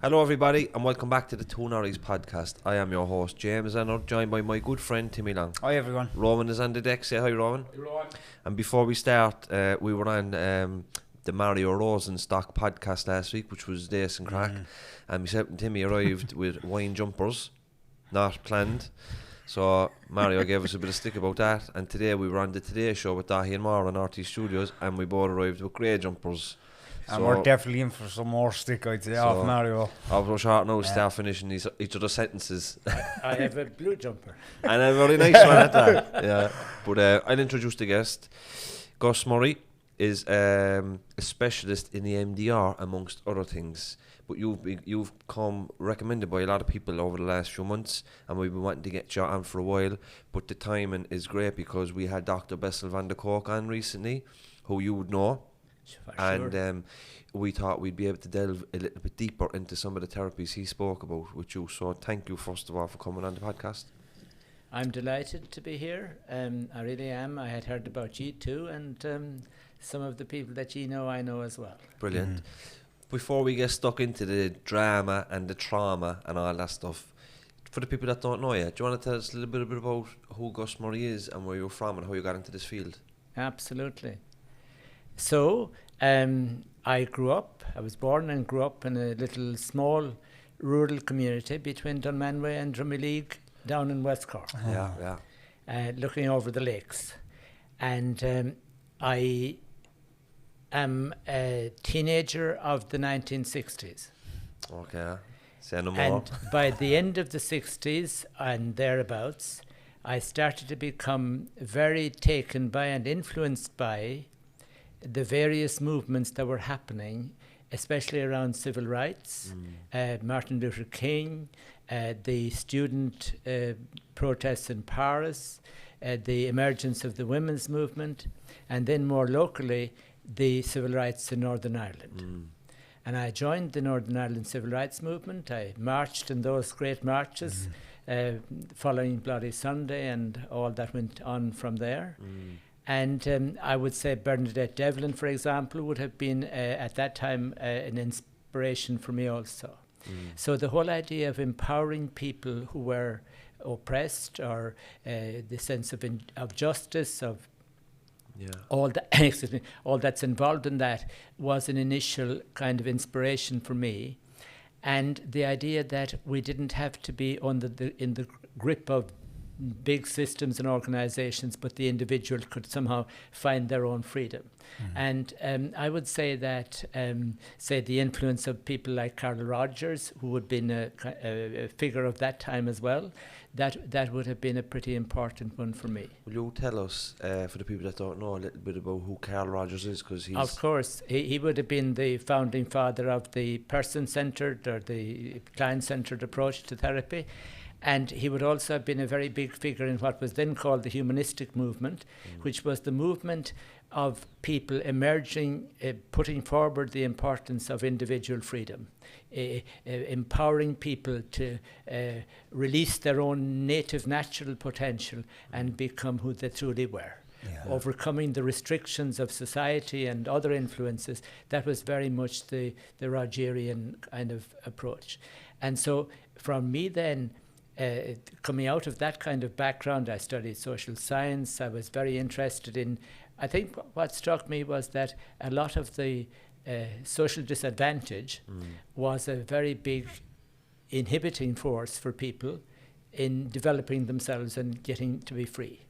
Hello everybody and welcome back to the Two Norries podcast. I am your host James and I'm joined by my good friend Timmy Long. Hi everyone. Roman is on the deck. Say hi Roman. Hey, Rowan. And before we start, we were on the Mario Rosenstock podcast last week, which was Dace and Crack, and myself and Timmy arrived with wine jumpers, not planned. So Mario gave us a bit of stick about that, and today we were on the Today Show with Dahi and Mar on RT Studios, and we both arrived with grey jumpers. And we're definitely in for some more stick, I'd say, off Mario. We're short now, start finishing each other's sentences. I have a blue jumper. And a very nice one at that. Yeah. But I'll introduce the guest. Gus Murray is a specialist in the EMDR, amongst other things. But you've come recommended by a lot of people over the last few months, and we've been wanting to get you on for a while. But the timing is great because we had Dr. Bessel van der Kolk on recently, who you would know. And we thought we'd be able to delve a little bit deeper into some of the therapies he spoke about with you. So thank you first of all for coming on the podcast. I'm delighted to be here. I really am. I had heard about you too, and some of the people that you know, I know as well. Brilliant. Before we get stuck into the drama and the trauma and all that stuff, for the people that don't know you, do you want to tell us a little bit about who Gus Murray is and where you're from and how you got into this field? Absolutely. So, I was born and grew up in a little small rural community between Dunmanway and Drumleague down in West Cork. Looking over the lakes. And I am a teenager of the 1960s. Okay, say no more. And by the end of the 60s and thereabouts, I started to become very taken by and influenced by the various movements that were happening, especially around civil rights, Martin Luther King, the student protests in Paris, the emergence of the women's movement, and then more locally, the civil rights in Northern Ireland. And I joined the Northern Ireland civil rights movement. I marched in those great marches following Bloody Sunday and all that went on from there. And I would say Bernadette Devlin, for example, would have been at that time an inspiration for me also. So the whole idea of empowering people who were oppressed, or the sense of justice, of all that, all that's involved in that, was an initial kind of inspiration for me. And the idea that we didn't have to be in the grip of big systems and organizations, but the individual could somehow find their own freedom. And I would say that, say the influence of people like Carl Rogers, who would have been a figure of that time as well, that would have been a pretty important one for me. Will you tell us, for the people that don't know, a little bit about who Carl Rogers is? Because he's... Of course, he would have been the founding father of the person-centered or the client-centered approach to therapy. And he would also have been a very big figure in what was then called the humanistic movement, which was the movement of people emerging, putting forward the importance of individual freedom, empowering people to release their own native natural potential and become who they truly were. Overcoming the restrictions of society and other influences. That was very much the Rogerian kind of approach. And so from me then, coming out of that kind of background, I studied social science. I was very interested in, I think what struck me was that a lot of the social disadvantage was a very big inhibiting force for people in developing themselves and getting to be free.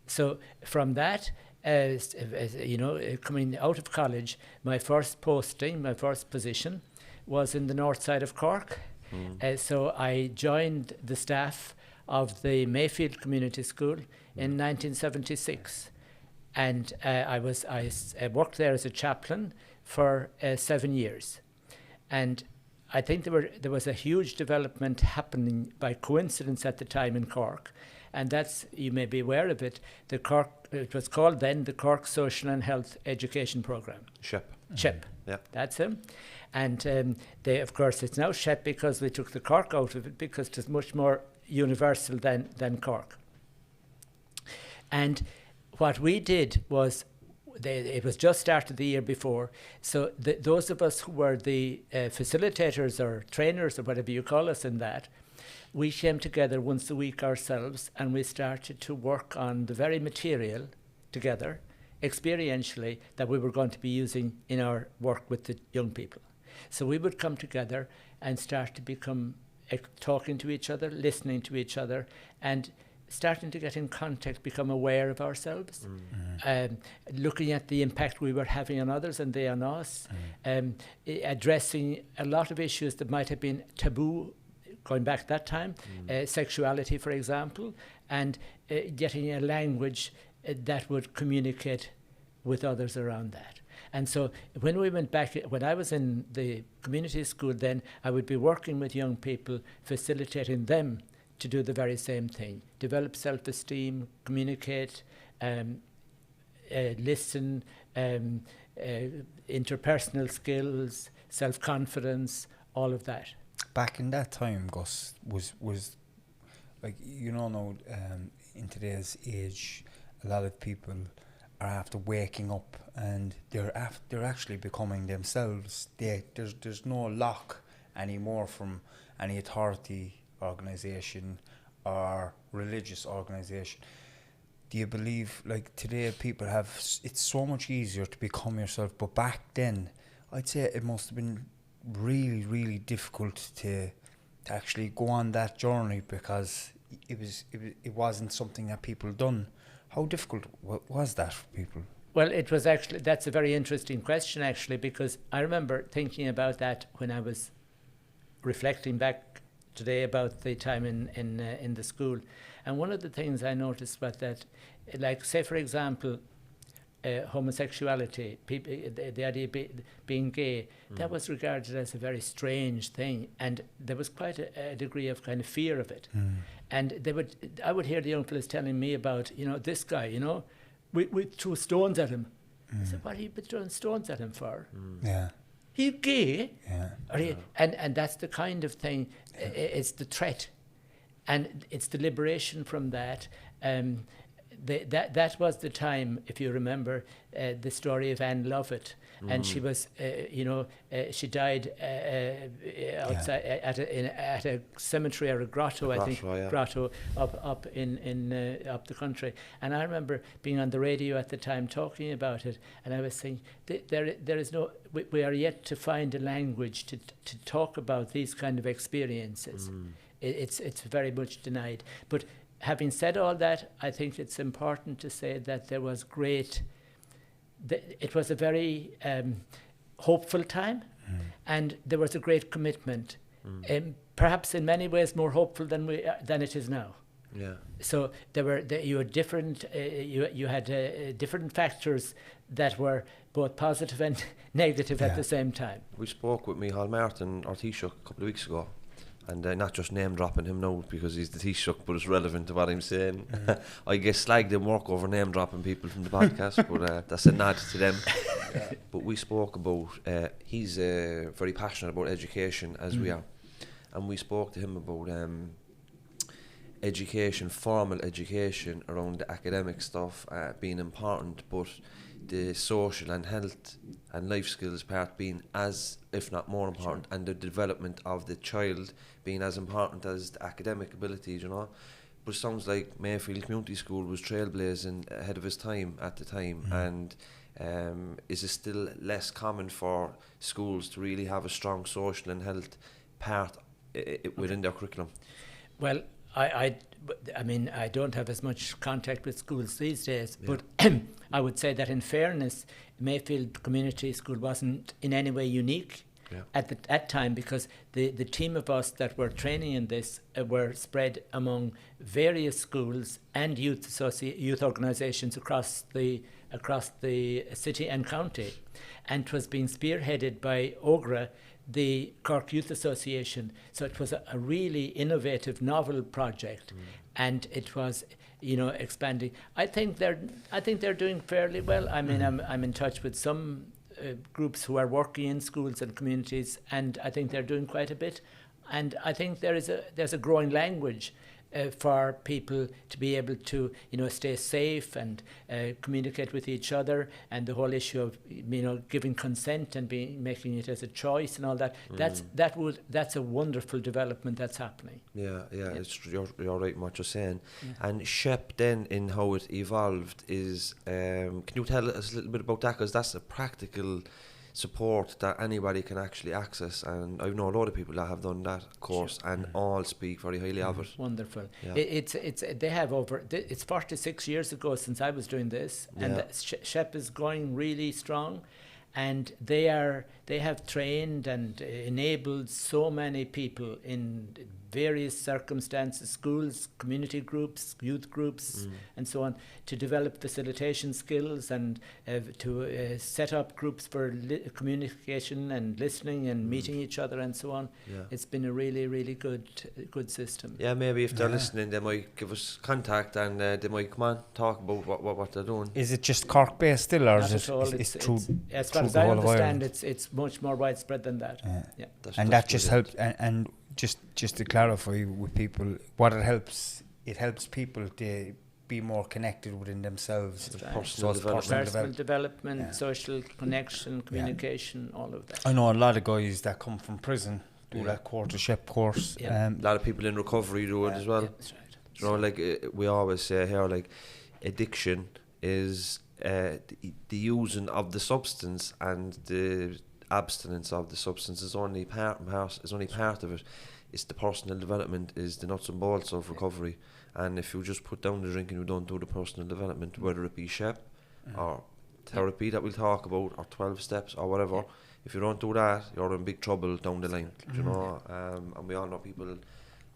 So from that, coming out of college, my first posting, my first position was in the north side of Cork. So I joined the staff of the Mayfield Community School in 1976, and I worked there as a chaplain for 7 years. And I think there was a huge development happening by coincidence at the time in Cork, and that's, you may be aware of it, it was called then the Cork Social and Health Education Programme. SHEP. Yeah. That's him. And of course, it's now SHEP because we took the Cork out of it because it's much more universal than Cork. And what we did was it was just started the year before. So those of us who were the facilitators or trainers or whatever you call us in that, we came together once a week ourselves, and we started to work on the very material together, experientially, that we were going to be using in our work with the young people. So we would come together and start to become talking to each other, listening to each other, and starting to get in contact, become aware of ourselves, looking at the impact we were having on others and they on us, addressing a lot of issues that might have been taboo going back that time, sexuality, for example, and getting a language that would communicate with others around that. And so when we went back, when I was in the community school then, I would be working with young people, facilitating them to do the very same thing, develop self-esteem, communicate, listen, interpersonal skills, self-confidence, all of that. Back in that time, Gus, was like, now in today's age, a lot of people are after waking up and they're actually becoming themselves. There's no lock anymore from any authority organisation or religious organisation. Do you believe, like, today people have, it's so much easier to become yourself, but back then I'd say it must have been really, really difficult to actually go on that journey, because it wasn't something that people done. How difficult was that for people? Well, it was actually, that's a very interesting question actually, because I remember thinking about that when I was reflecting back today about the time in the school. And one of the things I noticed was that, like, say for example, homosexuality, people, the idea of being gay, that was regarded as a very strange thing, and there was quite a degree of kind of fear of it. And I would hear the young fellas telling me about, this guy, we threw stones at him. I said, what are you throwing stones at him for? Yeah. He's gay. Yeah. And that's the kind of thing, it's the threat. And it's the liberation from that. That was the time, if you remember, the story of Anne Lovett. And she was, she died outside at a cemetery or a grotto, I think, grotto up in up the country. And I remember being on the radio at the time talking about it, and I was saying, there is no, we are yet to find a language to talk about these kind of experiences. It's very much denied. But having said all that, I think it's important to say that there was it was a very hopeful time, and there was a great commitment, perhaps in many ways more hopeful than it is now. Yeah. So you had different different factors that were both positive and negative at the same time. We spoke with Micheál Martin, our Taoiseach, a couple of weeks ago. And not just name dropping him now because he's the Taoiseach, but it's relevant to what I'm saying. I guess slagged him work over name dropping people from the podcast, but that's a nod to them. But we spoke about, he's very passionate about education, as we are. And we spoke to him about education, formal education around the academic stuff being important, but the social and health and life skills part being as, if not more important, and the development of the child being as important as the academic abilities, But it sounds like Mayfield Community School was trailblazing ahead of his time at the time, and is it still less common for schools to really have a strong social and health part within their curriculum? Well, I mean, I don't have as much contact with schools these days, but I would say that in fairness, Mayfield Community School wasn't in any way unique at that time, because the team of us that were training in this were spread among various schools and youth organisations across the city and county, and it was being spearheaded by OGRA, the Cork Youth Association. So it was a really innovative, novel project, and it was, expanding. I think they're doing fairly well. I mean, I'm in touch with some groups who are working in schools and communities, and I think they're doing quite a bit. And I think there's a growing language for people to be able to, stay safe and communicate with each other, and the whole issue of, giving consent and making it as a choice and all that. That's a wonderful development that's happening. Yeah. You're right in what you're saying. Yeah. And SHEP then, in how it evolved, is can you tell us a little bit about that, because that's a practical support that anybody can actually access, and I know a lot of people that have done that course and all speak very highly of it. Wonderful. Yeah. It's 46 years ago since I was doing this, and SHEP is going really strong, and they have trained and enabled so many people in various circumstances, schools, community groups, youth groups, and so on, to develop facilitation skills and to set up groups for communication and listening and meeting each other and so on. Yeah. It's been a really, really good system. Yeah, maybe if they're listening, they might give us contact, and they might come on, talk about what they're doing. Is it just Cork based still, or Not is it? It's as far as I understand, it's much more widespread than that. Yeah. That just helps. And just to clarify with people, what it helps people to be more connected within themselves. Personal development, social connection, communication, all of that. I know a lot of guys that come from prison do that SHEP course. A lot of people in recovery do it as well. Yeah, that's right. We always say here, addiction is the using of the substance, and the abstinence of the substance is only part of it. It's the personal development is the nuts and bolts of recovery. And if you just put down the drink and you don't do the personal development, whether it be SHEP or therapy that we'll talk about, or 12 steps or whatever, if you don't do that, you're in big trouble down the line. And we all know people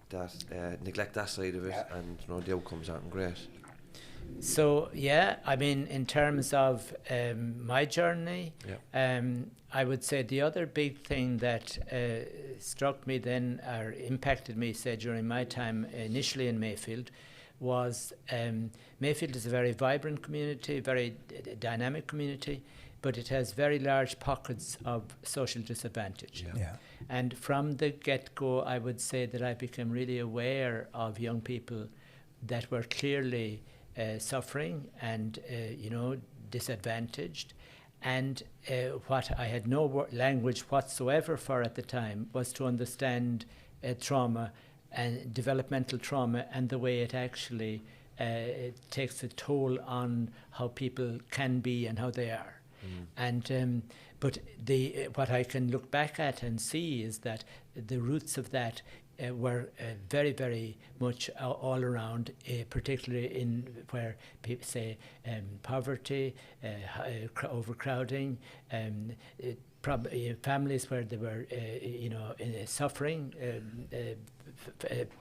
that neglect that side of it, and the outcomes aren't great. So in terms of my journey, I would say the other big thing that struck me then, or impacted me, say, during my time initially in Mayfield, was Mayfield is a very vibrant community, very dynamic community, but it has very large pockets of social disadvantage. And from the get-go, I would say that I became really aware of young people that were clearly suffering and disadvantaged, and what I had no language whatsoever for at the time was to understand trauma and developmental trauma, and the way it actually takes a toll on how people can be and how they are. And but what I can look back at and see is that the roots of that were very, very much all around, particularly in where people say poverty, overcrowding, families where they were, suffering,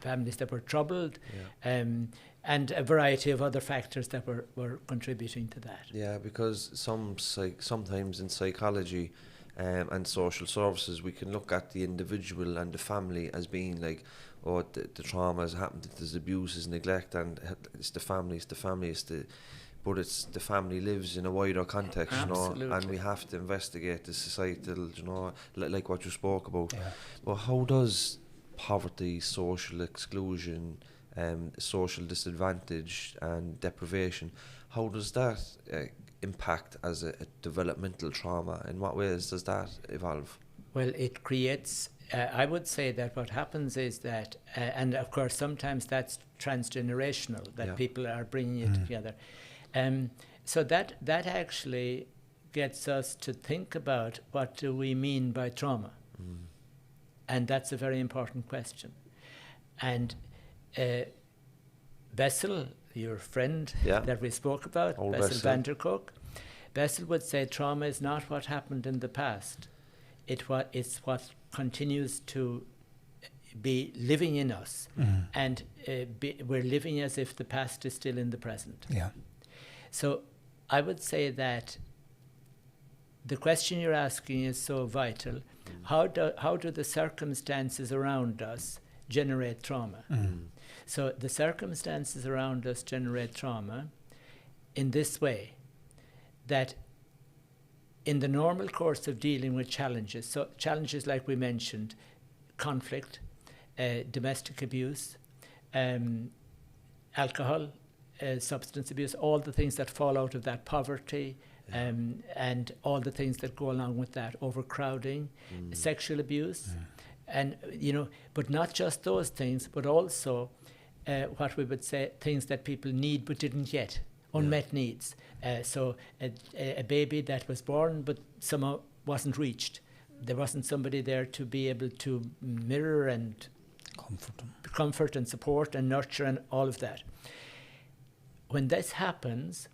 families that were troubled, and a variety of other factors that were contributing to that. Yeah, because sometimes in psychology and social services, we can look at the individual and the family as being the trauma has happened, there's abuse, there's neglect, and it's the family, but it's the family lives in a wider context, and we have to investigate the societal, like what you spoke about. Well, how does poverty, social exclusion, social disadvantage and deprivation, how does that impact as a developmental trauma? In what ways does that evolve? Well, it creates, I would say that what happens is that, and of course sometimes that's transgenerational, that people are bringing it together. So that actually gets us to think about, what do we mean by trauma? And that's a very important question. And Bessel, your friend that we spoke about, Bessel van der Kolk, Bessel would say trauma is not what happened in the past. It's what continues to be living in us. And we're living as if the past is still in the present. So I would say that the question you're asking is so vital. How do the circumstances around us generate trauma? So the circumstances around us generate trauma in this way, that in the normal course of dealing with challenges, so challenges like we mentioned, conflict, domestic abuse, alcohol, substance abuse, all the things that fall out of that, poverty, and all the things that go along with that, overcrowding, sexual abuse, and but not just those things, but also what we would say things that people need but didn't yet, unmet needs. So a baby that was born but somehow wasn't reached. There wasn't somebody there to be able to mirror and comfort and support and nurture and all of that. When this happens,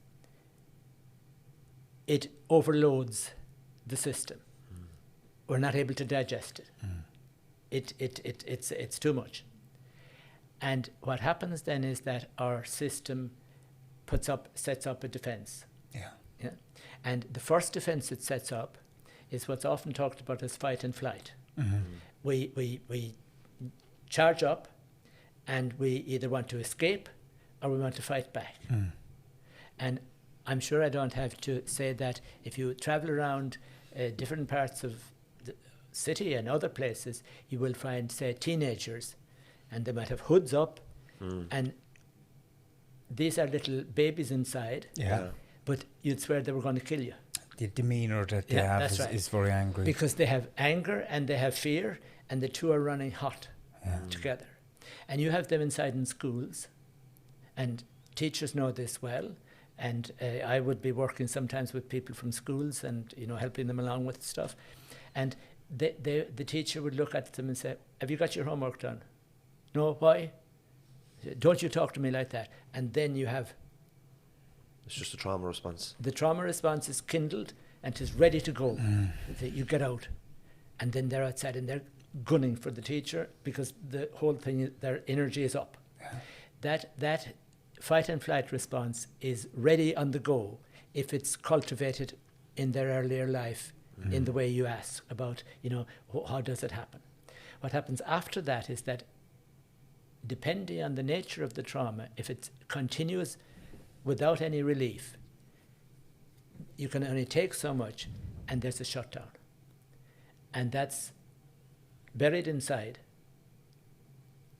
it overloads the system. We're not able to digest it. It's too much. And what happens then is that our system sets up a defense. Yeah. And the first defense it sets up is what's often talked about as fight and flight. We charge up, and we either want to escape or we want to fight back. And I'm sure I don't have to say that if you travel around different parts of the city and other places, you will find, say, teenagers, and they might have hoods up, and these are little babies inside, but you'd swear they were going to kill you. The demeanour that they have is very angry. Because they have anger and they have fear, and the two are running hot together. And you have them inside in schools, and teachers know this well. And I would be working sometimes with people from schools and helping them along with stuff. And the teacher would look at them and say, "Have you got your homework done?" "No, why?" "Don't you talk to me like that." And then you have... It's just a trauma response. The trauma response is kindled and it is ready to go. You get out. And then they're outside and they're gunning for the teacher because the whole thing, their energy is up. That fight and flight response is ready on the go if it's cultivated in their earlier life in the way you ask about, how does it happen? What happens after that is that, depending on the nature of the trauma, if it continues without any relief, you can only take so much, and there's a shutdown. And that's buried inside,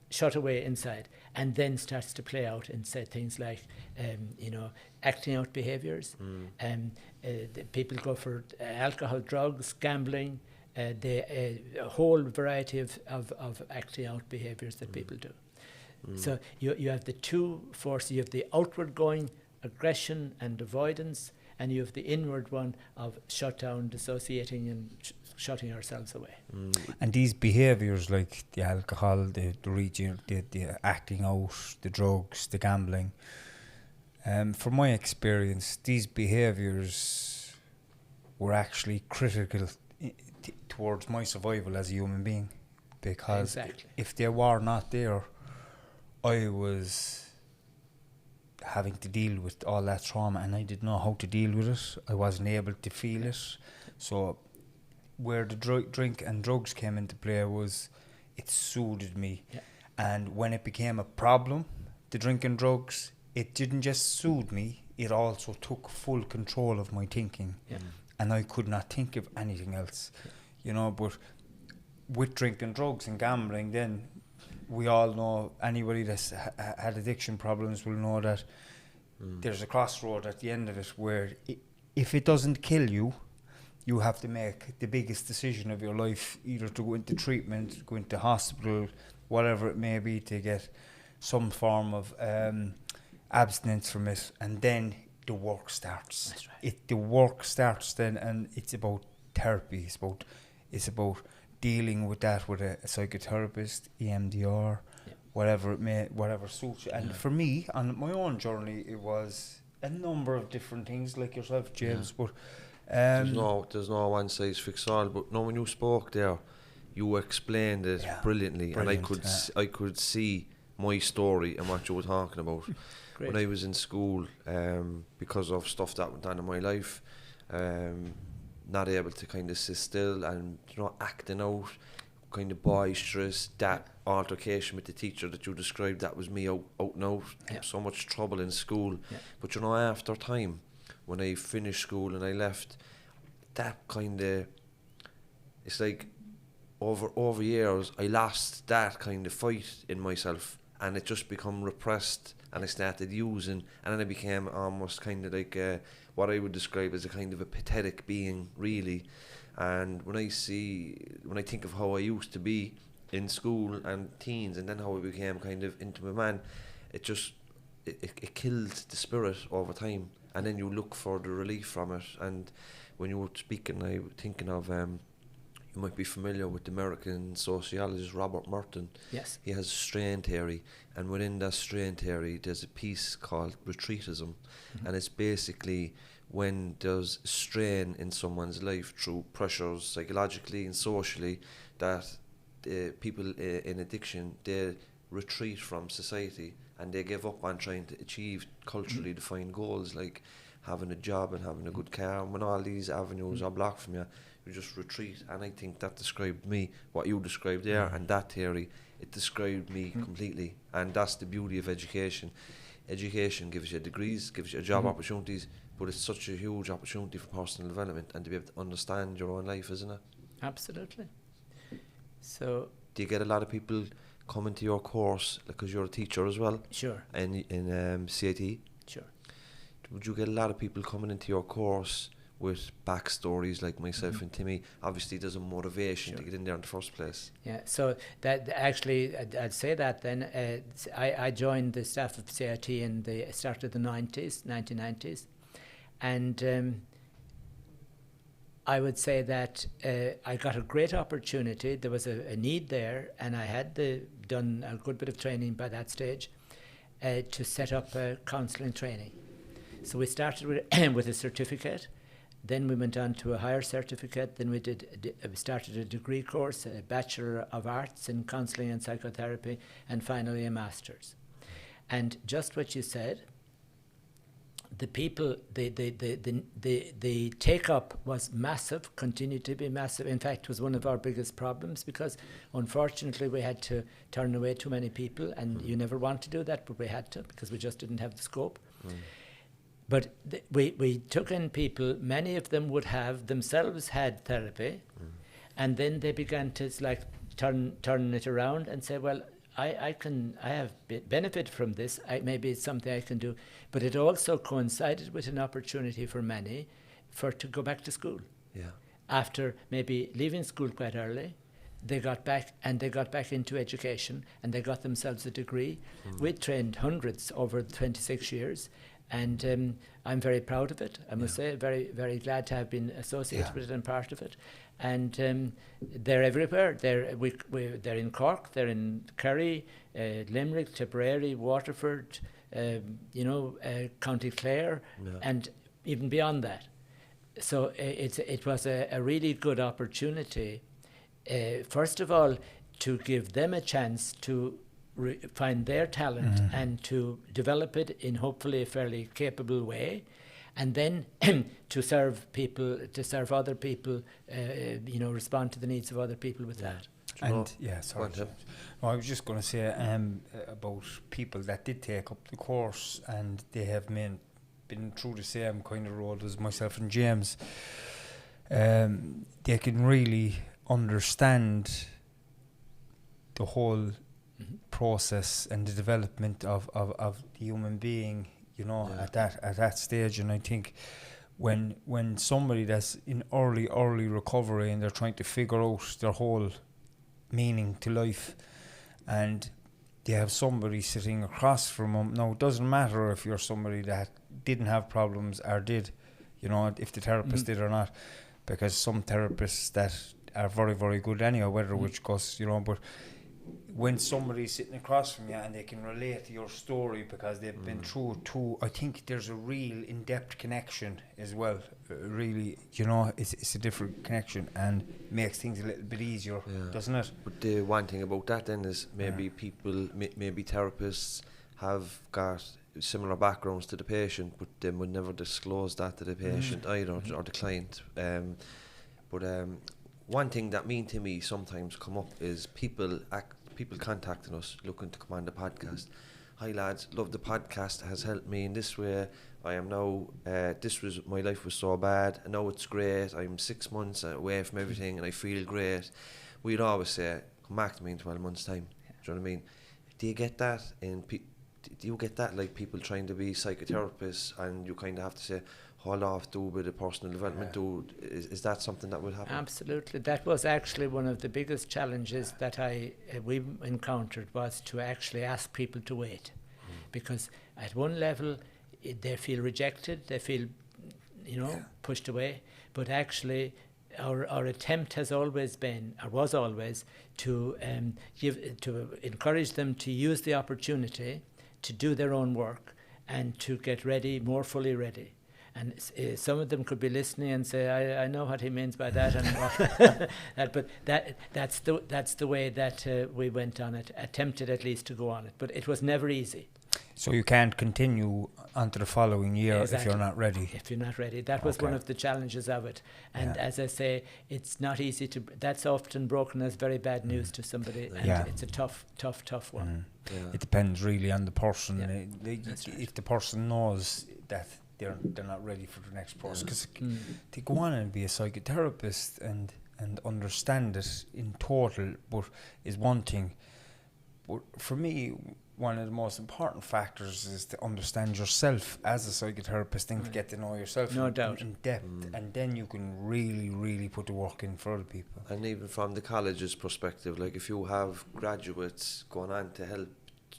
shut away inside, and then starts to play out and say things like, acting out behaviours. People go for alcohol, drugs, gambling, a whole variety of acting out behaviours that people do. So you have the two forces. You have the outward going aggression and avoidance, and you have the inward one of shutdown, dissociating and shutting ourselves away. And these behaviours like the alcohol, the reaching, the acting out, the drugs, the gambling, from my experience, these behaviours were actually critical towards my survival as a human being, because if they were not there, I was having to deal with all that trauma, and I didn't know how to deal with it. I wasn't able to feel it. So where the drink and drugs came into play was it soothed me. And when it became a problem, the drink and drugs, it didn't just soothe me, it also took full control of my thinking. And I could not think of anything else. But with drink and drugs and gambling, then we all know, anybody that's had addiction problems will know that there's a crossroad at the end of it where if it doesn't kill you, you have to make the biggest decision of your life, either to go into treatment, go into hospital, whatever it may be, to get some form of abstinence from it, and then the work starts. That's right. The work starts then, and it's about therapy. It's about dealing with that with a psychotherapist, EMDR, whatever suits you. And for me, on my own journey, it was a number of different things, like yourself, James. But there's no one size fits all. But when you spoke there, you explained it brilliantly, and I could see my story and what you were talking about. When I was in school, because of stuff that went on in my life, not able to kind of sit still and acting out, kind of boisterous. That altercation with the teacher that you described, that was me out and out. So much trouble in school. But after time, when I finished school and I left, that kind of, it's like over years I lost that kind of fight in myself, and it just become repressed, and I started using, and then I became almost kind of like what I would describe as a kind of a pathetic being, really. And when I think of how I used to be in school and teens, and then how I became kind of into my man, it killed the spirit over time, and then you look for the relief from it. And when you were speaking, I was thinking of you might be familiar with the American sociologist Robert Merton. Yes. He has strain theory, and within that strain theory there's a piece called retreatism, and it's basically when there's strain in someone's life through pressures psychologically and socially, that people in addiction, they retreat from society and they give up on trying to achieve culturally defined goals like having a job and having a good car. And when all these avenues are blocked from you, you just retreat. And I think that described me, what you described there, and that theory, it described me completely. And that's the beauty of education. Education gives you degrees, gives you job opportunities, but it's such a huge opportunity for personal development and to be able to understand your own life, isn't it? Absolutely. So, do you get a lot of people coming to your course, because you're a teacher as well? Sure. In CIT? Sure. Would you get a lot of people coming into your course with backstories like myself and Timmy? Obviously there's a motivation to get in there in the first place. Yeah, so that actually, I'd say that then, I joined the staff of CIT in the start of the 1990s, and I would say that I got a great opportunity. There was a need there, and I had done a good bit of training by that stage to set up counselling training. So we started with a certificate, then we went on to a higher certificate, then we started a degree course, a Bachelor of Arts in Counselling and Psychotherapy, and finally a Master's. And just what you said, the people, the take-up was massive, continued to be massive. In fact, it was one of our biggest problems, because unfortunately we had to turn away too many people, and you never want to do that, but we had to, because we just didn't have the scope. But we took in people, many of them would have themselves had therapy, and then they began to turn it around and say, well, I have benefit from this, maybe it's something I can do. But it also coincided with an opportunity for many to go back to school. Yeah. After maybe leaving school quite early, they got back into education, and they got themselves a degree. We trained hundreds over 26 years. And I'm very proud of it, I must say, very, very glad to have been associated with it and part of it. And they're everywhere. They're in Cork, they're in Kerry, Limerick, Tipperary, Waterford, County Clare, and even beyond that. So it was a really good opportunity, first of all, to give them a chance to find their talent and to develop it in hopefully a fairly capable way, and then to serve other people, respond to the needs of other people with that. And I was just going to say about people that did take up the course and they have been through the same kind of road as myself and James. They can really understand the whole process and the development of the human being, at that stage. And I think when somebody that's in early recovery and they're trying to figure out their whole meaning to life, and they have somebody sitting across from them. Now, it doesn't matter if you're somebody that didn't have problems or did, if the therapist did or not, because some therapists that are very, very good anyhow, whether which Gus, but when somebody's sitting across from you and they can relate to your story because they've been through it too, I think there's a real in-depth connection as well. Really, it's a different connection and makes things a little bit easier, doesn't it? But the one thing about that then is maybe people, maybe therapists have got similar backgrounds to the patient, but they would never disclose that to the patient either, or the client. But one thing that me and Timmy sometimes come up is people contacting us looking to come on the podcast. Hi lads, love the podcast, has helped me in this way. I am now, my life was so bad, and now it's great. I'm 6 months away from everything and I feel great. We'd always say, come back to me in 12 months time. Do you know what I mean? Do you get that do you get that, like people trying to be psychotherapists and you kind of have to say, hold off, do a bit of personal development, is that something that will happen? Absolutely. That was actually one of the biggest challenges that we encountered, was to actually ask people to wait. Because at one level, they feel rejected, they feel, pushed away, but actually our attempt has always been, or was always, to encourage them to use the opportunity to do their own work and to get ready, more fully ready. And some of them could be listening and say, I know what he means by that, and but that's the way that we went on it, attempted at least to go on it. But it was never easy. So you can't continue onto the following year Exactly. if you're not ready. If you're not ready. That was one of the challenges of it. And as I say, it's not easy to... That's often broken as very bad news to somebody. And it's a tough one. Yeah. It depends really on the person. That's right. If the person knows that they're not ready for the next person. Because to go on and be a psychotherapist and understand it in total but is one thing. But for me, one of the most important factors is to understand yourself as a psychotherapist and to get to know yourself in depth, and then you can really, really put the work in for other people. And even from the college's perspective, like if you have graduates going on to help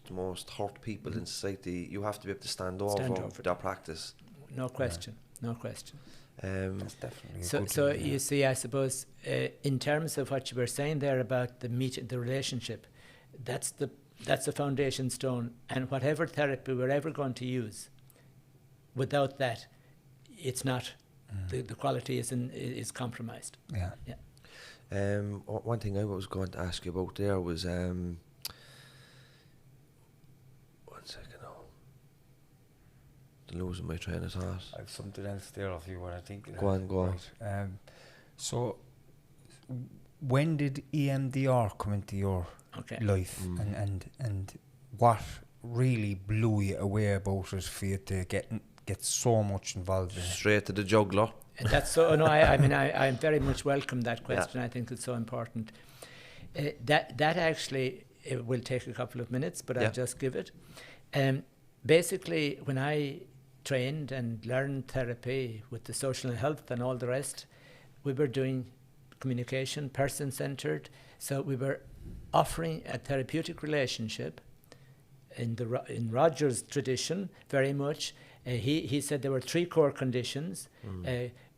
the most hurt people in society, you have to be able to stand over their practice. No question. That's definitely so you see, I suppose, in terms of what you were saying there about the relationship, that's the foundation stone, and whatever therapy we're ever going to use, without that, it's not, the quality is compromised. One thing I was going to ask you about there was, 1 second now, I'm losing my train of thought. I have something else there of you, what I think. Go on. Right. So, when did EMDR come into your life, and what really blew you away about it for you to get so much involved in it? Straight to the juggler. And that's so. No, I very much welcome that question. I think it's so important. That actually will take a couple of minutes, but I'll just give it. Basically, when I trained and learned therapy with the social health and all the rest, we were doing communication, person-centered. So we were offering a therapeutic relationship in Roger's tradition, very much. He said there were 3 core conditions: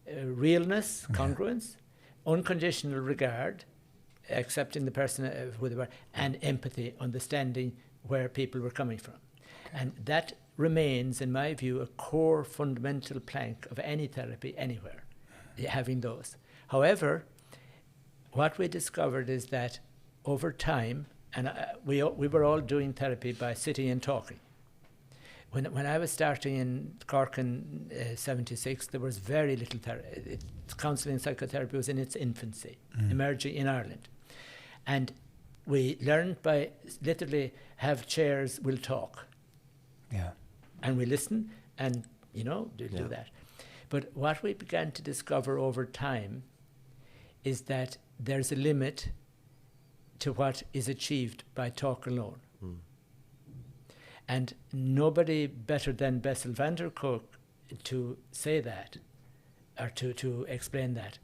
realness, congruence, unconditional regard, accepting the person who they were, and empathy, understanding where people were coming from. And that remains, in my view, a core fundamental plank of any therapy anywhere, having those. However, what we discovered is that over time, and we were all doing therapy by sitting and talking. When I was starting in Cork in 76, there was very little counselling and psychotherapy was in its infancy, emerging in Ireland. And we learned by literally have chairs, we'll talk. Yeah. And we listen and, do that. But what we began to discover over time is that there's a limit to what is achieved by talk alone. And nobody better than Bessel van der Kolk to say that, or to explain that.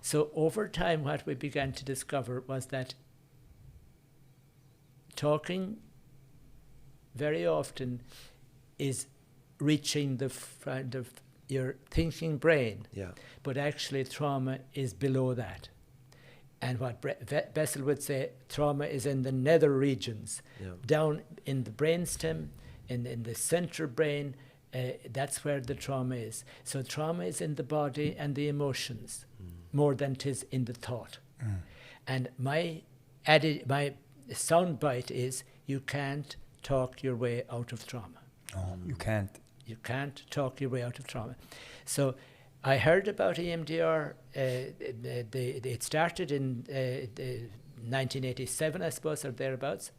So over time, what we began to discover was that talking very often is reaching the front of your thinking brain, but actually trauma is below that. And what Bessel would say, trauma is in the nether regions, down in the brainstem, in the central brain. That's where the trauma is. So trauma is in the body and the emotions more than it is in the thought. And my sound bite is, you can't talk your way out of trauma. No, you can't. You can't talk your way out of trauma. So I heard about EMDR. It started in 1987, I suppose, or thereabouts.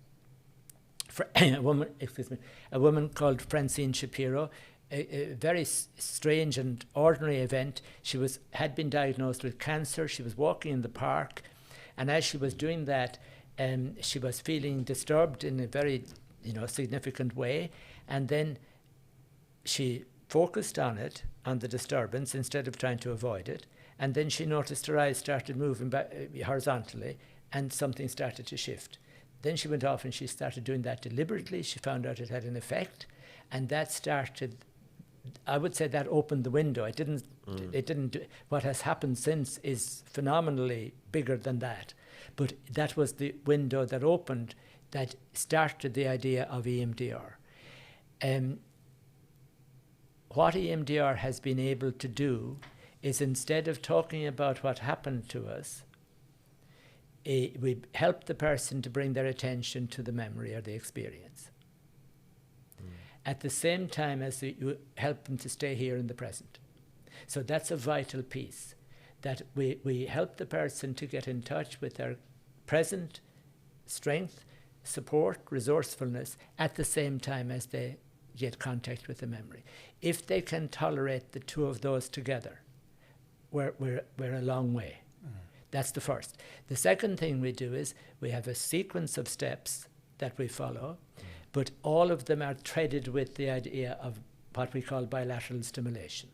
A woman called Francine Shapiro. A very strange and ordinary event. She had been diagnosed with cancer. She was walking in the park, and as she was doing that, she was feeling disturbed in a very significant way. And then she focused on it, on the disturbance, instead of trying to avoid it. And then she noticed her eyes started moving back horizontally, and something started to shift. Then she went off and she started doing that deliberately. She found out it had an effect, and that started, I would say that opened the window. It didn't, what has happened since is phenomenally bigger than that. But that was the window that opened, that started the idea of EMDR. What EMDR has been able to do is, instead of talking about what happened to us, we help the person to bring their attention to the memory or the experience. At the same time as you help them to stay here in the present. So that's a vital piece, that we help the person to get in touch with their present strength, support, resourcefulness, at the same time as they get contact with the memory. If they can tolerate the two of those together, we're a long way. That's the first. The second thing we do is we have a sequence of steps that we follow, but all of them are threaded with the idea of what we call bilateral stimulation.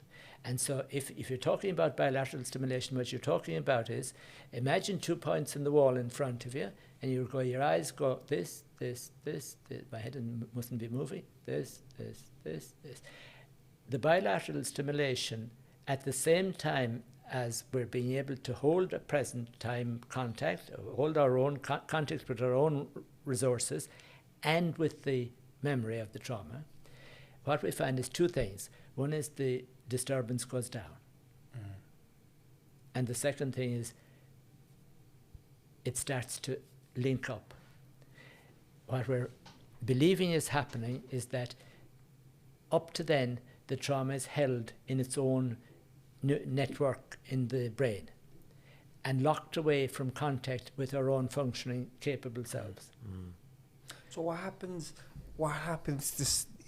And so if you're talking about bilateral stimulation, what you're talking about is, imagine 2 points in the wall in front of you, and your eyes go this, this, this, this. My head mustn't be moving. This, this, this, this. The bilateral stimulation, at the same time as we're being able to hold a present time contact, hold our own contact with our own resources and with the memory of the trauma, what we find is two things. One is the disturbance goes down. And the second thing is it starts to link up. What we're believing is happening is that up to then, the trauma is held in its own network in the brain and locked away from contact with our own functioning, capable selves. So what happens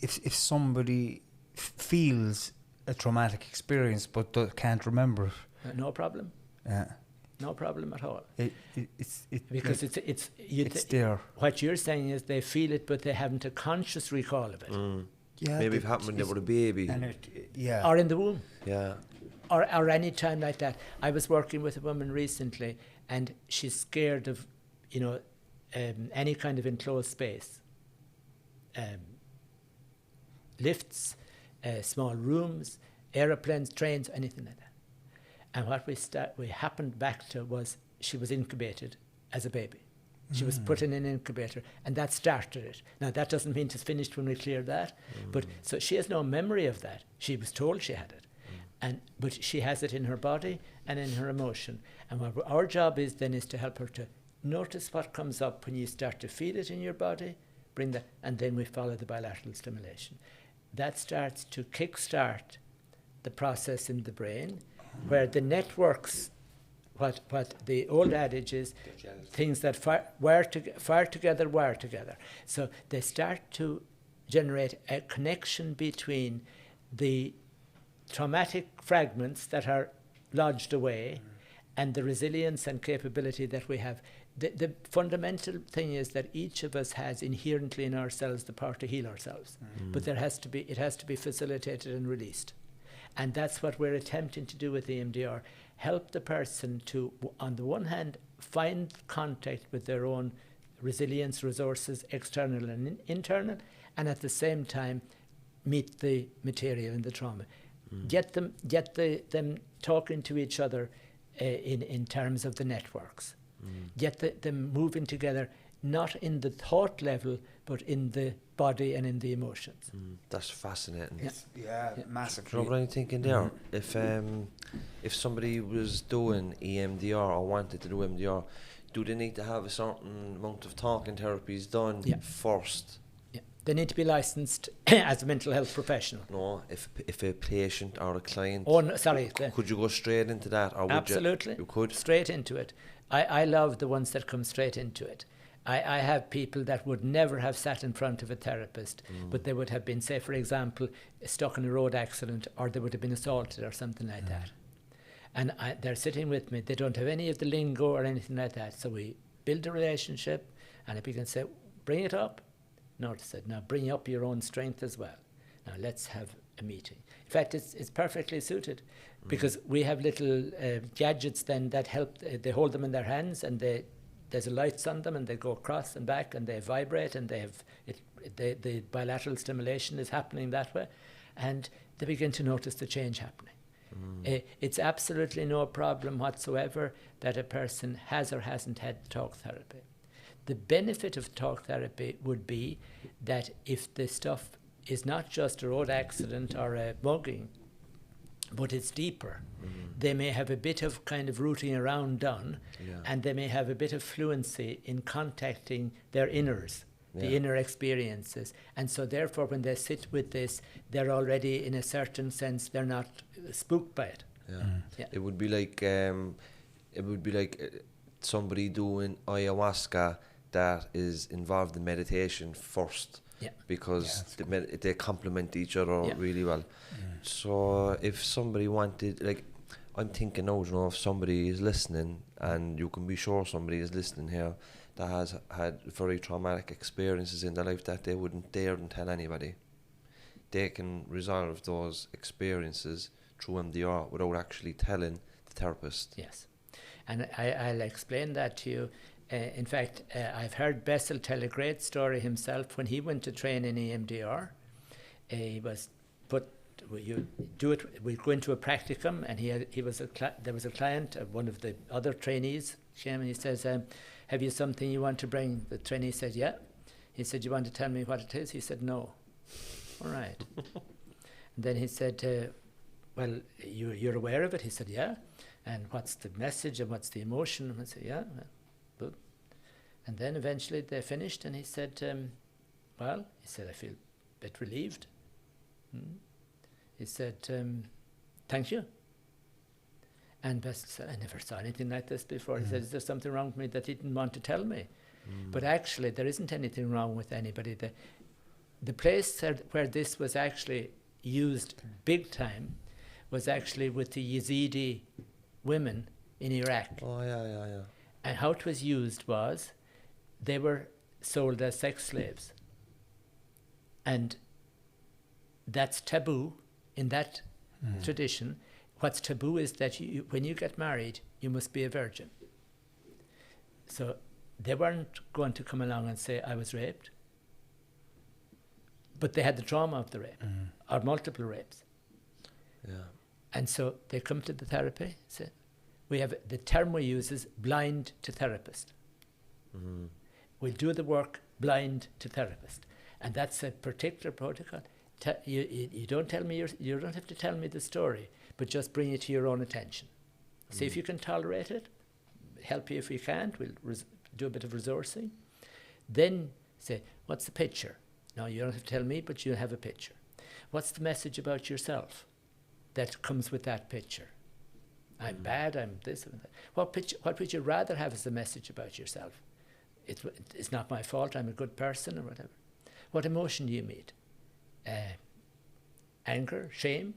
if somebody feels a traumatic experience but can't remember it? No problem. Yeah. No problem at all. It's there. What you're saying is they feel it, but they haven't a conscious recall of it. Yeah, maybe it happened when they were a baby. And or in the womb. Yeah. Or any time like that. I was working with a woman recently, and she's scared of, any kind of enclosed space. Lifts, small rooms, aeroplanes, trains, anything like that. And what we happened back to was she was incubated as a baby. She was put in an incubator, and that started it. Now, that doesn't mean it's finished when we clear that, but so she has no memory of that. She was told she had it, but she has it in her body and in her emotion. And what our job is then is to help her to notice what comes up when you start to feel it in your body, bring that, and then we follow the bilateral stimulation. That starts to kickstart the process in the brain, where the networks, what the old adage is, things that fire together, wire together. So they start to generate a connection between the traumatic fragments that are lodged away and the resilience and capability that we have. The fundamental thing is that each of us has inherently in ourselves the power to heal ourselves, but it has to be facilitated and released. And that's what we're attempting to do with EMDR, help the person to, on the one hand, find contact with their own resilience, resources, external and internal, and at the same time meet the material and the trauma. Get them talking to each other in terms of the networks. Get them moving together, not in the thought level, but in the body and in the emotions. That's fascinating. Yeah, massive. You know what I'm thinking there? If somebody was doing EMDR or wanted to do EMDR, do they need to have a certain amount of talking therapies done first? Yeah, they need to be licensed as a mental health professional. No, if a patient or a client. Oh, no, sorry. Could you go straight into that, or would absolutely. You could straight into it. I love the ones that come straight into it. I have people that would never have sat in front of a therapist, but they would have been, say, for example, stuck in a road accident, or they would have been assaulted or something like that. And they're sitting with me. They don't have any of the lingo or anything like that. So we build a relationship, and if we can say, bring it up, notice it. Now bring up your own strength as well. Now let's have a meeting. In fact, it's perfectly suited, because we have little gadgets then that help. They hold them in their hands, and there's a lights on them, and they go across and back, and they vibrate, and they have the bilateral stimulation is happening that way, and they begin to notice the change happening. It's absolutely no problem whatsoever that a person has or hasn't had talk therapy. The benefit of talk therapy would be that if the stuff is not just a road accident or a mugging, but it's deeper, they may have a bit of kind of rooting around done, and they may have a bit of fluency in contacting their inners, the inner experiences. And so therefore when they sit with this, they're already, in a certain sense, they're not spooked by it. It would be like somebody doing ayahuasca that is involved in meditation first, because they complement each other really well. So if somebody wanted, like, I'm thinking now, you know, if somebody is listening, and you can be sure somebody is listening here that has had very traumatic experiences in their life that they wouldn't dare to tell anybody, they can resolve those experiences through MDR without actually telling the therapist. Yes, and I'll explain that to you. In fact, I've heard Bessel tell a great story himself. When he went to train in EMDR, he was put. You do it. We go into a practicum, and there was a client, one of the other trainees came, and he says, "Have you something you want to bring?" The trainee said, "Yeah." He said, "You want to tell me what it is?" He said, "No." "All right." And then he said, "Well, you're aware of it?" He said, "Yeah." "And what's the message and what's the emotion?" And I said, "Yeah." Well, and then eventually they finished, and he said, "Well," he said, "I feel a bit relieved." He said, "Thank you." And Bess said, "I never saw anything like this before." He said, "Is there something wrong with me that he didn't want to tell me?" But actually, there isn't anything wrong with anybody. The place where this was actually used big time was actually with the Yazidi women in Iraq. Oh, yeah. And how it was used was they were sold as sex slaves. And that's taboo in that tradition. What's taboo is that when you get married, you must be a virgin. So they weren't going to come along and say, "I was raped." But they had the trauma of the rape, or multiple rapes. Yeah. And so they come to the therapy, say, the term we use is blind to therapist. We'll do the work blind to therapist. And that's a particular protocol. You don't tell me you don't have to tell me the story, but just bring it to your own attention. See if you can tolerate it. Help you if you can't. We'll do a bit of resourcing. Then say, "What's the picture?" No, you don't have to tell me, but you have a picture. "What's the message about yourself that comes with that picture?" "I'm bad, I'm this and that." What would you rather have as a message about yourself? It's not my fault, I'm a good person, or whatever. What emotion do you meet? Anger, shame.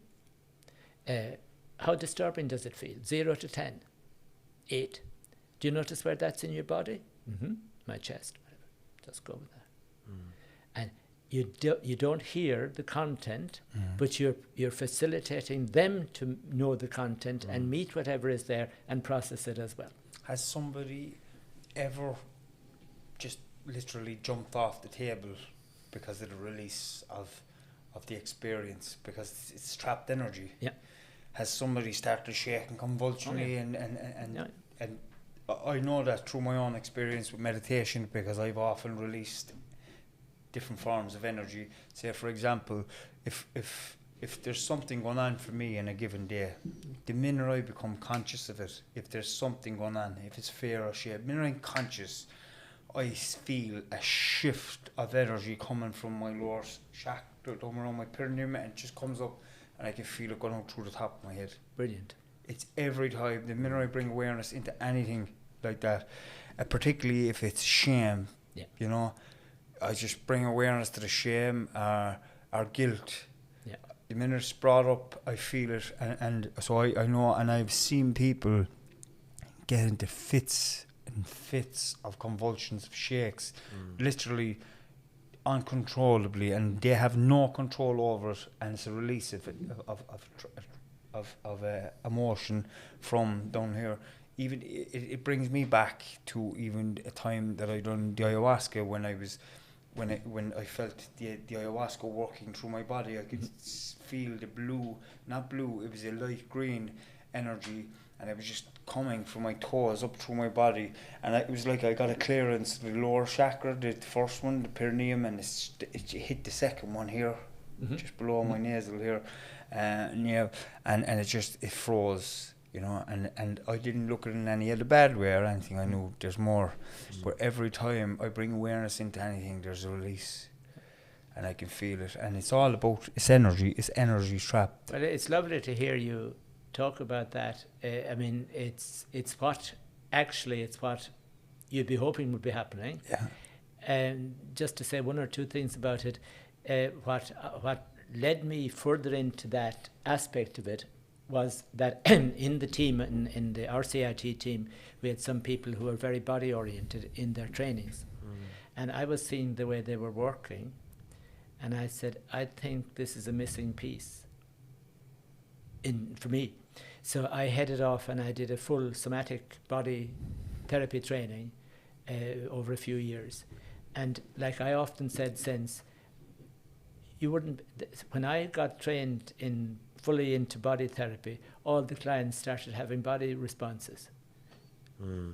How disturbing does it feel? 0 to 10. 8. Do you notice where that's in your body? My chest, whatever. Just go with that. And you don't hear the content, but you're facilitating them to know the content and meet whatever is there and process it as well. Has somebody ever just literally jumped off the table because of the release of the experience, because it's trapped energy? Yeah. Has somebody started shaking convulsively? And I know that through my own experience with meditation, because I've often released different forms of energy. Say, for example, if there's something going on for me in a given day, the minute I become conscious of it, if there's something going on, if it's fear or shame, the minute I'm conscious, I feel a shift of energy coming from my lower chakra down around my perineum, and it just comes up, and I can feel it going out through the top of my head. Brilliant. It's every time, the minute I bring awareness into anything like that, particularly if it's shame, you know, I just bring awareness to the shame or guilt. Yeah. The minute it's brought up, I feel it, and so I know, and I've seen people get into fits and fits of convulsions, of shakes, literally uncontrollably, and they have no control over it, and it's a release of emotion from down here. Even it brings me back to even a time that I done the ayahuasca when I felt the ayahuasca working through my body. I could feel the blue, not blue, it was a light green energy, and it was just coming from my toes up through my body, and it was like I got a clearance to the lower chakra, the first one, the perineum, and it hit the second one here, just below my nasal here, and it froze. You know, and I didn't look at it in any other bad way or anything. I knew there's more. But every time I bring awareness into anything, there's a release. And I can feel it. And it's all about, it's energy trapped. Well, it's lovely to hear you talk about that. I mean, it's what you'd be hoping would be happening. Yeah. And just to say one or two things about it, what led me further into that aspect of it was that in the team, in the RCIT team, we had some people who were very body oriented in their trainings. And I was seeing the way they were working, and I said, I think this is a missing piece for me. So I headed off and I did a full somatic body therapy training over a few years. And like I often said since, when I got trained fully into body therapy, all the clients started having body responses,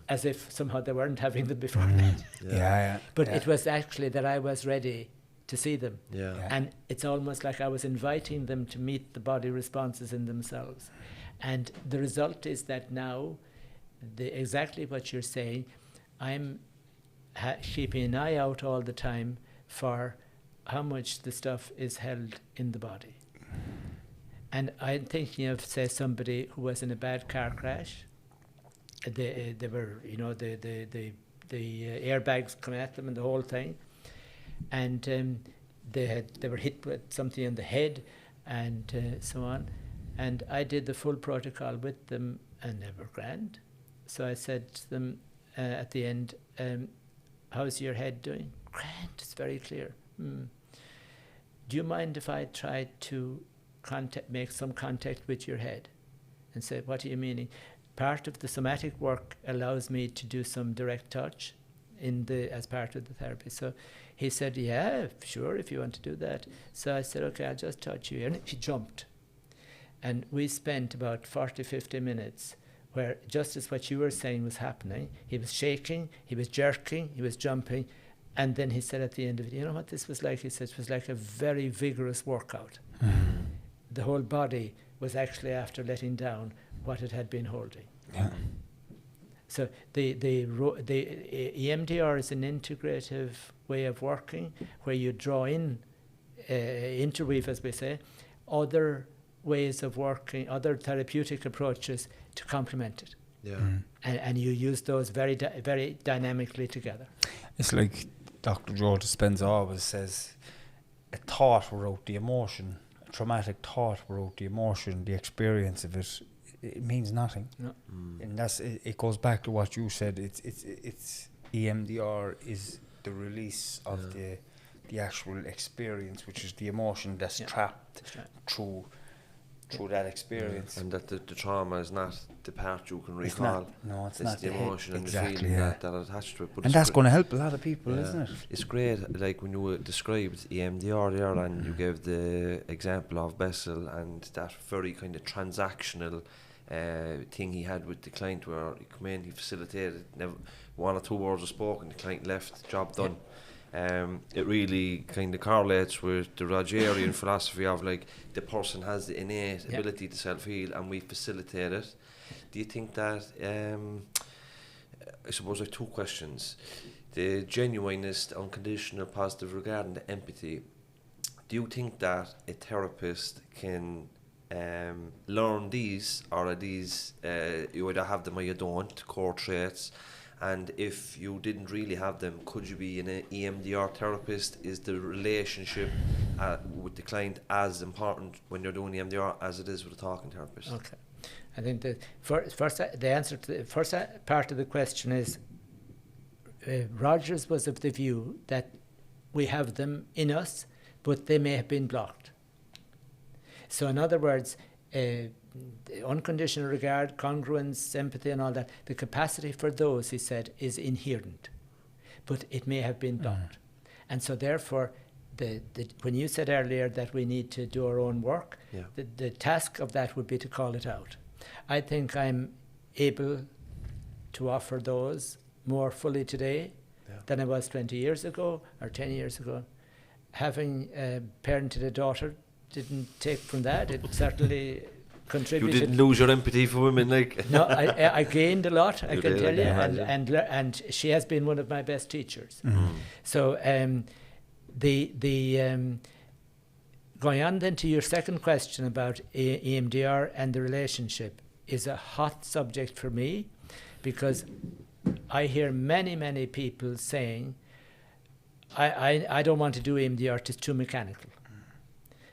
as if somehow they weren't having them before that. But it was actually that I was ready to see them. And it's almost like I was inviting them to meet the body responses in themselves. And the result is that now, exactly what you're saying, I'm keeping an eye out all the time for how much the stuff is held in the body. And I'm thinking of, say, somebody who was in a bad car crash. They were, you know, the airbags coming at them and the whole thing, and they were hit with something in the head, and so on. And I did the full protocol with them, and they were grand. So I said to them at the end, "How's your head doing?" "Grand, it's very clear." "Do you mind if I try to make some contact with your head?" And say, "What are you meaning?" "Part of the somatic work allows me to do some direct touch as part of the therapy." So he said, "Yeah, sure, if you want to do that." So I said, "Okay, I'll just touch you." And he jumped. And we spent about 40, 50 minutes where just as what you were saying was happening, he was shaking, he was jerking, he was jumping. And then he said at the end of it, "You know what this was like?" He said, "It was like a very vigorous workout." The whole body was actually after letting down what it had been holding. So the EMDR is an integrative way of working where you draw in, interweave, as we say, other ways of working, other therapeutic approaches to complement it. And you use those very very dynamically together. It's like Dr. Joe Dispenza always says, a thought without the emotion, a traumatic thought without the emotion, the experience of it, it means nothing. No. And it goes back to what you said. It's EMDR is the release of the actual experience, which is the emotion that's trapped through that experience. And that the trauma is not the part you can recall. It's not the emotion and the feeling that attached to it. But and that's going to help a lot of people, isn't it? It's great, like when you described EMDR there, and you gave the example of Bessel and that very kind of transactional thing he had with the client, where he come in, he facilitated, never, 1 or 2 words were spoken, the client left, job done. It really kind of correlates with the Rogerian philosophy of like the person has the innate ability to self-heal and we facilitate it. Do you think that, I suppose I have 2 questions, the genuineness, the unconditional positive regarding the empathy, do you think that a therapist can learn these, or are these, you either have them or you don't, core traits? And if you didn't really have them, could you be an EMDR therapist? Is the relationship with the client as important when you're doing EMDR as it is with a talking therapist? Okay. I think the answer to the first part of the question is, Rogers was of the view that we have them in us, but they may have been blocked. So in other words, unconditional regard, congruence, empathy and all that, the capacity for those, he said, is inherent, but it may have been blocked. And so therefore, when you said earlier that we need to do our own work, the task of that would be to call it out. I think I'm able to offer those more fully today than I was 20 years ago or 10 years ago. Having parented a daughter didn't take from that. It certainly contributed. You didn't lose your empathy for women, like. No, I gained a lot, I can tell you, imagine. and she has been one of my best teachers. So going on then to your second question about EMDR and the relationship is a hot subject for me, because I hear many people saying, I don't want to do EMDR, it's too mechanical.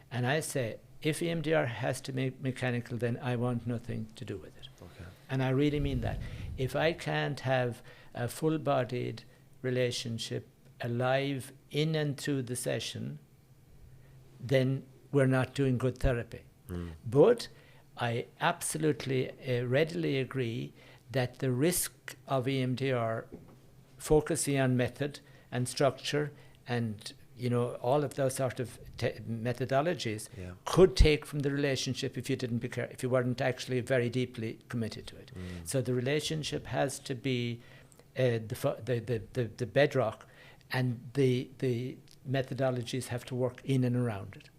And I say, if EMDR has to be mechanical, then I want nothing to do with it. Okay. And I really mean that. If I can't have a full-bodied relationship alive in and through the session, then we're not doing good therapy. But I absolutely readily agree that the risk of EMDR focusing on method and structure and all of those sort of methodologies could take from the relationship if you didn't if you weren't actually very deeply committed to it. So the relationship has to be the bedrock, and the methodologies have to work in and around it.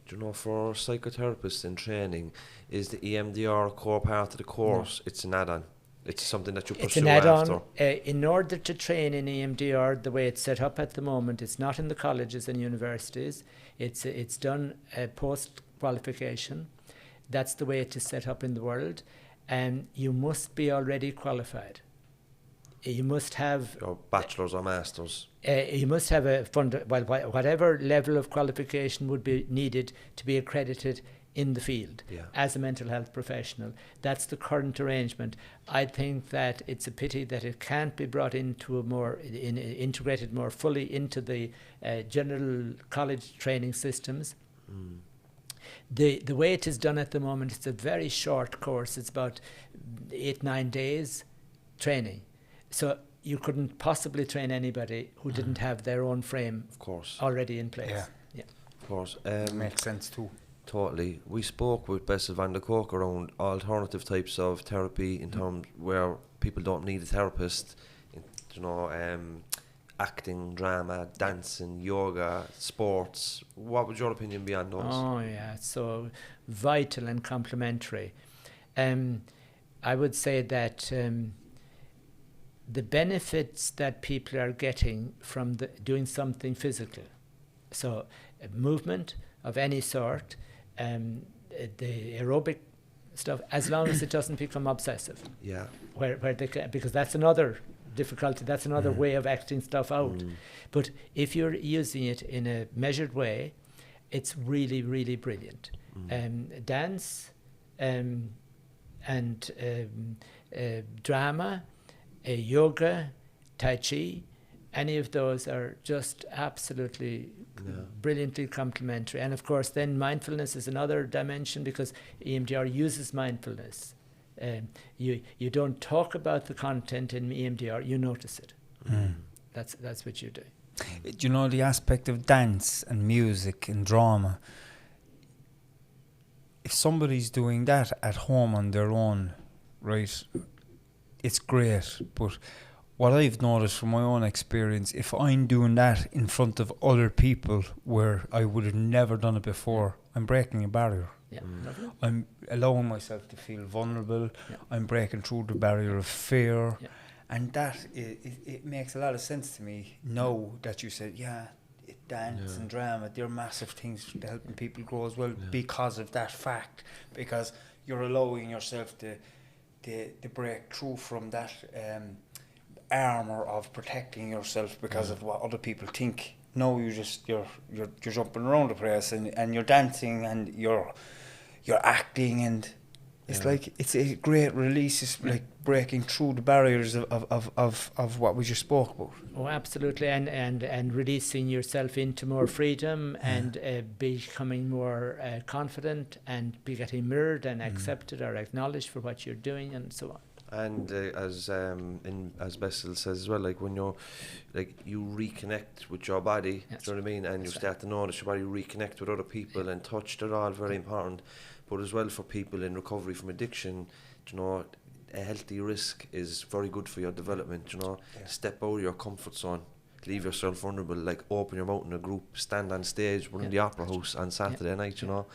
Do you know, for psychotherapists in training, is the EMDR a core part of the course? No. It's an add-on. It's something that you pursue after. It's an add-on. In order to train in EMDR, the way it's set up at the moment, it's not in the colleges and universities. It's done post-qualification. That's the way it is set up in the world. And you must be already qualified. You must have... Your bachelor's or master's. You must have whatever level of qualification would be needed to be accredited in the field as a mental health professional. That's the current arrangement. I think that it's a pity that it can't be brought into integrated more fully into the general college training systems. The way it is done at the moment, it's a very short course. It's about 8-9 days training. So you couldn't possibly train anybody who didn't have their own frame already in place. Yeah. Of course. Makes sense too. Totally. We spoke with Bessel van der Kolk around alternative types of therapy in terms where people don't need a therapist. Acting, drama, dancing, yoga, sports. What would your opinion be on those? Oh yeah, so vital and complementary. I would say that the benefits that people are getting from doing something physical, so movement of any sort, the aerobic stuff, as long as it doesn't become obsessive. Yeah. Where they because that's another difficulty, that's another way of acting stuff out. But if you're using it in a measured way, it's really, really brilliant. Dance and drama, yoga, tai chi, any of those are just absolutely brilliantly complementary. And of course then mindfulness is another dimension, because EMDR uses mindfulness. You don't talk about the content in EMDR, you notice it. That's what you do. Do you know the aspect of dance and music and drama? If somebody's doing that at home on their own, right, it's great. But what I've noticed from my own experience, if I'm doing that in front of other people where I would have never done it before, I'm breaking a barrier. Yeah. I'm allowing myself to feel vulnerable. I'm breaking through the barrier of fear. And that, it makes a lot of sense to me now that you said, dance and drama, they're massive things to helping people grow as well because of that fact. Because you're allowing yourself to break through from that armour of protecting yourself because of what other people think. No, you're jumping around the place and you're dancing and you're acting, and it's like it's a great release. It's like breaking through the barriers of what we just spoke about. Oh, absolutely, and releasing yourself into more freedom and becoming more confident and be getting mirrored and accepted or acknowledged for what you're doing and so on. And as Bessel says as well, like when you reconnect with your body, do you know what I mean? And you start to notice your body reconnect with other people and touch. They're all very important. But as well for people in recovery from addiction, you know, a healthy risk is very good for your development. You know, step out of your comfort zone. Leave yourself vulnerable, like open your mouth in a group, stand on stage. We're in the Opera House on Saturday night, you know.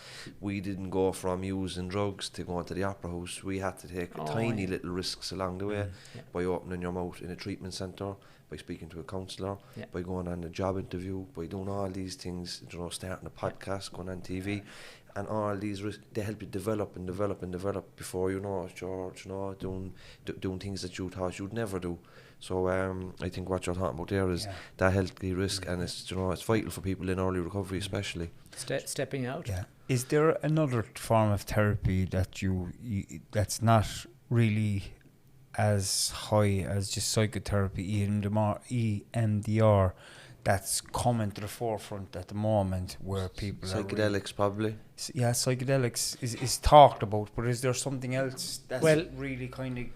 We didn't go from using drugs to going to the Opera House. We had to take tiny little risks along the way by opening your mouth in a treatment centre, by speaking to a counsellor, by going on a job interview, by doing all these things, you know, starting a podcast, going on TV. And all these risks, they help you develop and develop and develop before you know it, George, you know, doing things that you thought you'd never do. So I think what you're talking about there is that healthy risk, and it's, you know, it's vital for people in early recovery, especially Stepping out. Yeah. Is there another form of therapy that you that's not really as high as just psychotherapy, EMDR, that's coming to the forefront at the moment, where people psychedelics probably? Yeah, psychedelics is talked about, but is there something else that's really kind of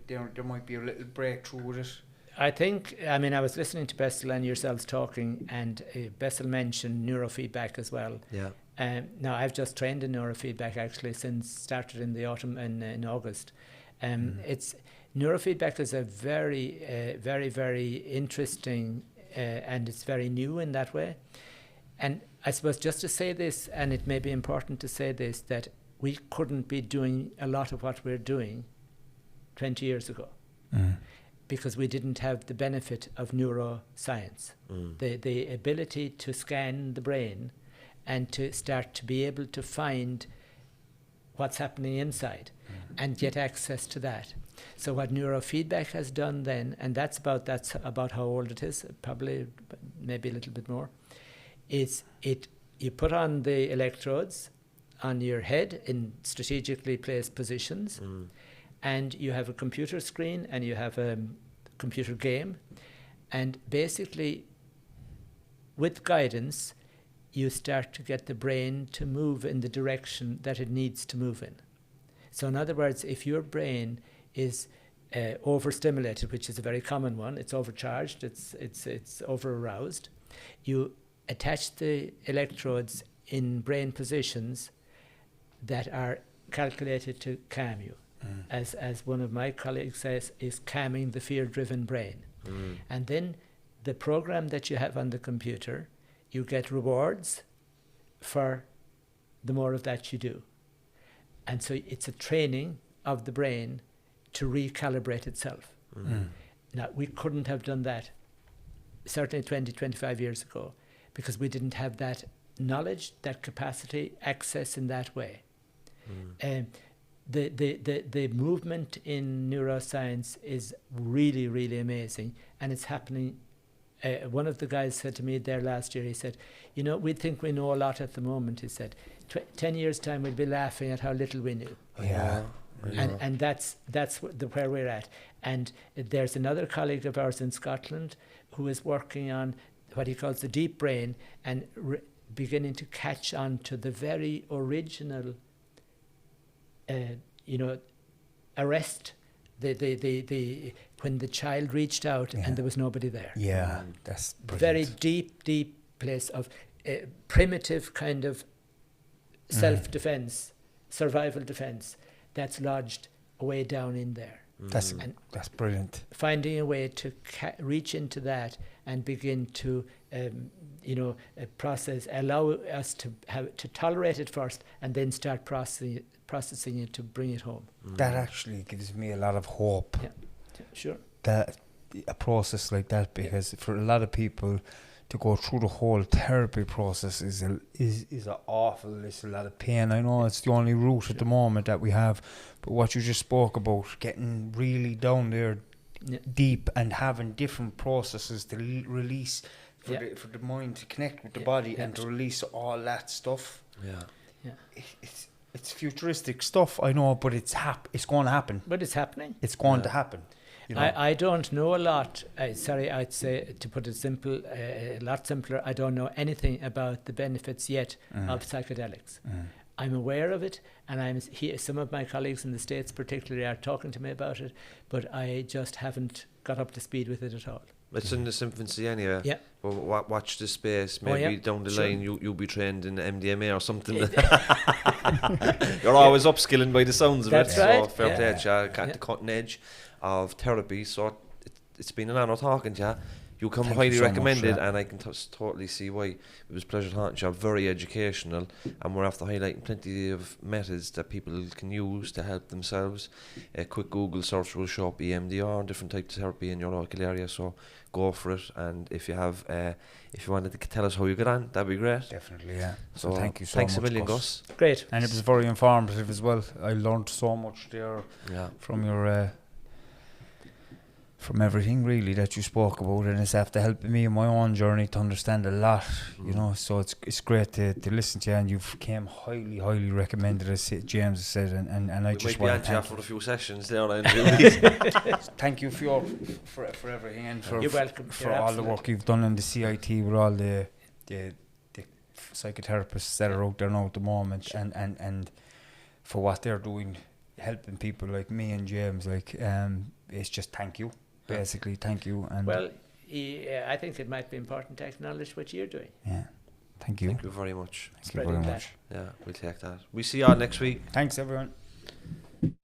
there might be a little breakthrough with it? I think, I mean, I was listening to Bessel and yourselves talking, and Bessel mentioned neurofeedback as well. Yeah. Now, I've just trained in neurofeedback actually since started in the autumn in August. It's neurofeedback is a very, very interesting, and it's very new in that way. And I suppose just to say this, and it may be important to say this, that we couldn't be doing a lot of what we're doing 20 years ago. Because we didn't have the benefit of neuroscience, the ability to scan the brain and to start to be able to find what's happening inside and get access to that. So what neurofeedback has done then, and that's about how old it is, probably maybe a little bit more, is you put on the electrodes on your head in strategically placed positions, and you have a computer screen and you have a computer game, and basically with guidance you start to get the brain to move in the direction that it needs to move in. So in other words, if your brain is overstimulated, which is a very common one, it's overcharged, it's over-aroused, you attach the electrodes in brain positions that are calculated to calm you. As one of my colleagues says, is calming the fear-driven brain. And then the program that you have on the computer, you get rewards for the more of that you do. And so it's a training of the brain to recalibrate itself. Now, we couldn't have done that certainly 20, 25 years ago, because we didn't have that knowledge, that capacity, access in that way. The movement in neuroscience is really, really amazing, and it's happening. One of the guys said to me there last year, he said, you know, we think we know a lot at the moment, he said. 10 years' time we'll be laughing at how little we knew. And that's where we're at. And there's another colleague of ours in Scotland who is working on what he calls the deep brain, and beginning to catch on to the very original arrest, the when the child reached out and there was nobody there. Yeah, that's brilliant. Very deep place of primitive kind of self-defense, survival defense that's lodged way down in there. That's brilliant. Finding a way to reach into that and begin to process, allow us to tolerate it first, and then start processing it to bring it home. That actually gives me a lot of hope. Yeah, sure. That a process like that, because for a lot of people to go through the whole therapy process is awful. It's a lot of pain. I know it's the only route at the moment that we have, but what you just spoke about, getting really down there deep and having different processes to release for the mind to connect with the body and to release all that stuff. It's futuristic stuff, I know, but it's going to happen. But it's happening. It's going to happen. You know? I don't know a lot. Sorry, I'd say, to put it simple, a lot simpler, I don't know anything about the benefits yet of psychedelics. I'm aware of it, and some of my colleagues in the States particularly are talking to me about it, but I just haven't got up to speed with it at all. It's in its infancy anyway. Yeah. Well, watch this space. Maybe down the line you'll be trained in MDMA or something. You're always upskilling by the sounds of That's it. right. So fair play to you. The cutting edge of therapy. So it's been an honour talking to you. You come Thank highly you so recommended, much, and I can totally see why. It was a pleasure talking to you. Very educational, and we're after highlighting plenty of methods that people can use to help themselves. A quick Google search will show up EMDR, different types of therapy in your local area. So go for it. And if you have, if you wanted to tell us how you get on, that'd be great. Definitely, yeah. So thank you so thanks much. a million, Gus. Great. And it was very informative as well. I learned so much there from your. From everything really that you spoke about, and it's after helping me in my own journey to understand a lot, you know. So it's great to listen to you, and you've came highly recommended, as James has said, and I just want to thank you for a few sessions there. thank you for everything, and for You're welcome. for all the work you've done in the CIT with all the psychotherapists that are out there now at the moment, and for what they're doing, helping people like me and James. It's just thank you. Basically, thank you. And well, I think it might be important to acknowledge what you're doing. Yeah, thank you. Thank you very much. Thank you very much. Yeah, we'll take that. We see you all next week. Thanks, everyone.